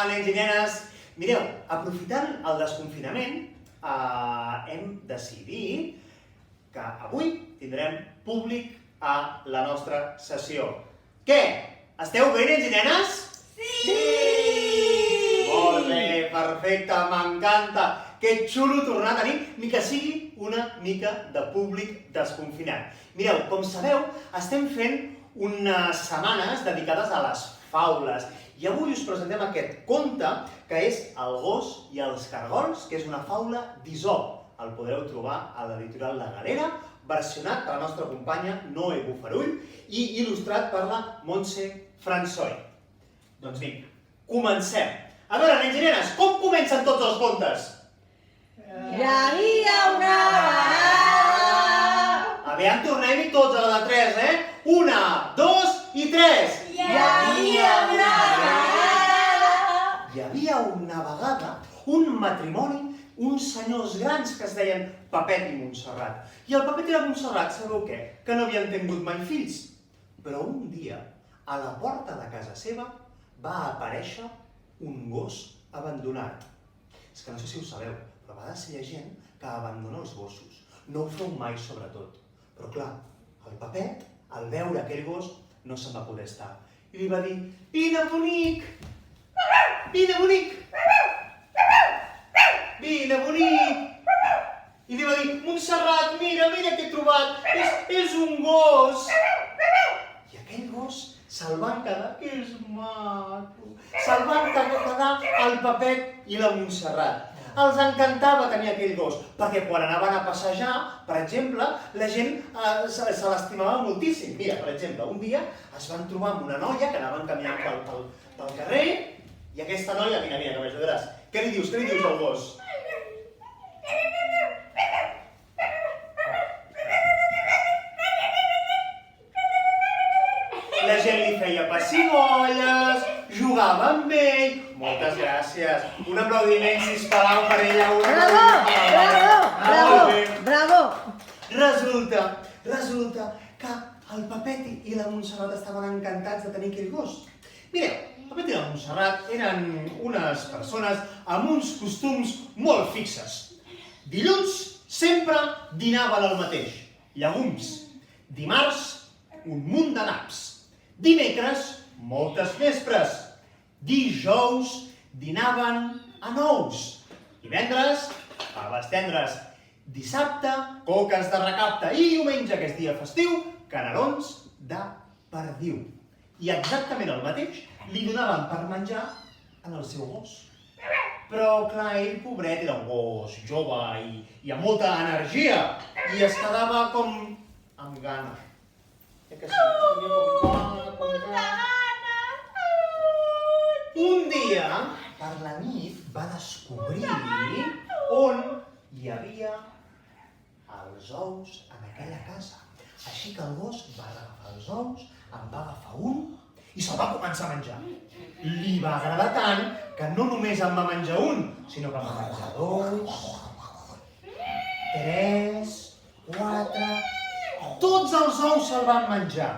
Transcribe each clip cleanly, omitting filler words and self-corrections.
nens i nenes? Mireu, aprofitant el desconfinament, hem decidit que avui tindrem públic a la nostra sessió. Què? Esteu bé, nens i nenes? Sí! Molt bé, perfecte, m'encanta. Que xulo tornar a tenir, ni que sigui una mica de públic desconfinat. Mireu, com sabeu, estem fent unes setmanes dedicades a les faules. I avui us presentem aquest conte, que és El gos i els cargols, que és una faula d'Isop. El podreu trobar a l'editorial La Galera, versionat per la nostra companya Noé Bofarull i il·lustrat per la Montse François. Doncs vinga, comencem. A veure, nens i nenes, com comencen tots els contes? Hi havia una vegada. Aviam, tornem-hi tots a la de 3, eh? 1, 2 i 3. Hi havia una vegada. Hi havia una vegada un matrimoni, uns senyors grans que es deien Pepet i Montserrat. I el Pepet i la Montserrat, sabeu què? Que no havien tingut mai fills. Però un dia, a la porta de casa seva, va aparèixer un gos abandonat. És que no sé si ho sabeu, però a vegades hi ha gent que abandona els gossos. No ho feu mai, sobretot. Però clar, el Pepet, al veure aquell gos, no se'n va poder estar. I li va dir, vine, bonic! Vine, bonic! Vine, bonic! I li va dir, Montserrat, mira què he trobat! És un gos! I aquell gos se'l van quedar, que és maco! Se'l van quedar el Pepet i la Montserrat. Els encantava tenir aquell gos, perquè quan anaven a passejar, per exemple, la gent se l'estimava moltíssim. Mira, per exemple, un dia es van trobar amb una noia que anaven caminant pel carrer i aquesta noia, mira, que m'ajudaràs. Què li dius al gos? La gent li feia pessigolles, jugava amb ell. Moltes gràcies. Un aplaudiment, sisplau, per ella. Bravo! Resulta que el Pepet i la Montserrat estaven encantats de tenir aquell gos. Mireu, el Pepet i la Montserrat eren unes persones amb uns costums molt fixes. Dilluns sempre dinaven el mateix, llegums. Dimarts, un munt de naps. Dimecres, moltes vespres. Dijous, dinaven a nous. Divendres, faves tendres. Dissabte, coques de recapte. I diumenge, que és dia festiu, canelons de perdiu. I exactament el mateix li donaven per menjar al seu gos. Però, clar, ell, pobret, era un gos jove i amb molta energia. I es quedava com amb gana. Que sí, tenia com gana. Un dia, per la nit, va descobrir on hi havia els ous en aquella casa. Així que el gos va agafar els ous, en va agafar un i se'l va començar a menjar. Li va agradar tant que no només en va menjar un, sinó que en va menjar 2, 3, 4... Tots els ous se'l van menjar.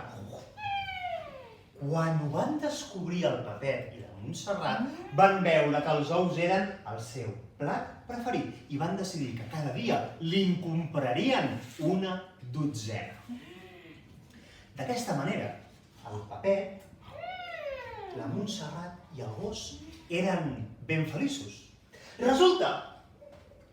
Quan ho van descobrir el Pepet i la Montserrat, van veure que els ous eren el seu plat preferit i van decidir que cada dia li'n comprarien una dotzena. D'aquesta manera, el Pepet, la Montserrat i el gos eren ben feliços. Resulta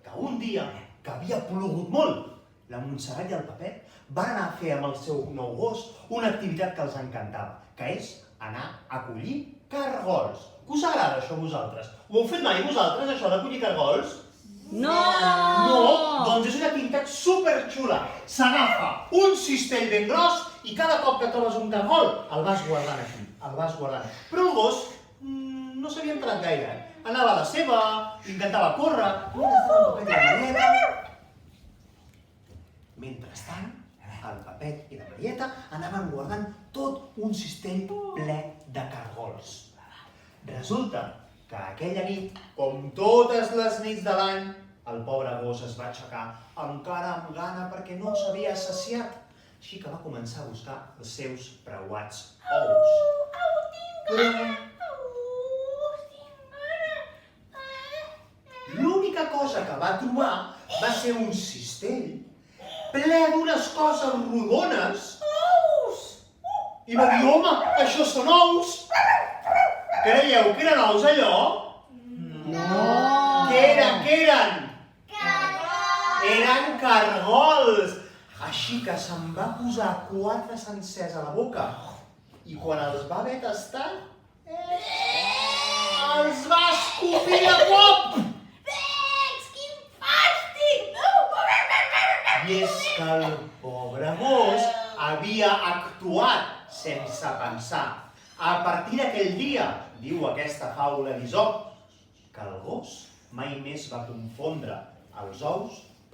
que un dia que havia plogut molt, la Montserrat i el Pepet van anar a fer amb el seu nou gos una activitat que els encantava, que és anar a collir cargols. Que us agrada això a vosaltres? Ho heu fet mai vosaltres, això de collir cargols? No! No? Doncs és una activitat superxula. S'agafa un cistell ben gros i cada cop que trobes un cargol el vas guardant aquí, el vas guardant. Però el gos no s'havia entrat gaire. Anava a la seva, intentava córrer, mentrestant, el Pepet i la Marieta anaven guardant tot un cistell ple de cargols. Resulta que aquella nit, com totes les nits de l'any, el pobre gos es va aixecar encara amb gana perquè no s'havia saciat. Així que va començar a buscar els seus preuats ous. cosa que va trobar va ser un cistell ple d'unes coses rodones. I va dir, home, això són ous. Creieu que eren ous, allò? No. Què eren? Eren cargols. Així que se'n va posar 4 sencers a la boca. I quan els va haver tastat, els va escopir de cop. Vex, quin fàstic! I és que el pobre gos havia actuat sense pensar. A partir d'aquell dia, diu aquesta faula d'Isop, que el gos mai més va confondre els ous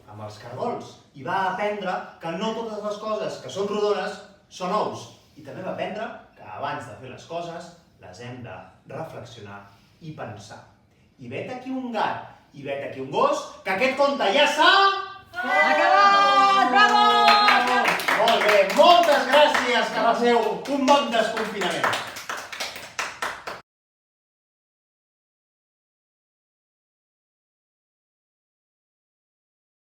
amb els cargols i va aprendre que no totes les coses que són rodones són ous. I també va aprendre que abans de fer les coses les hem de reflexionar i pensar. I vet aquí un gat i vet aquí un gos, que aquest conte ja s'ha... Acabat! Bravo! Molt bé, moltes gràcies, que passeu un bon desconfinament.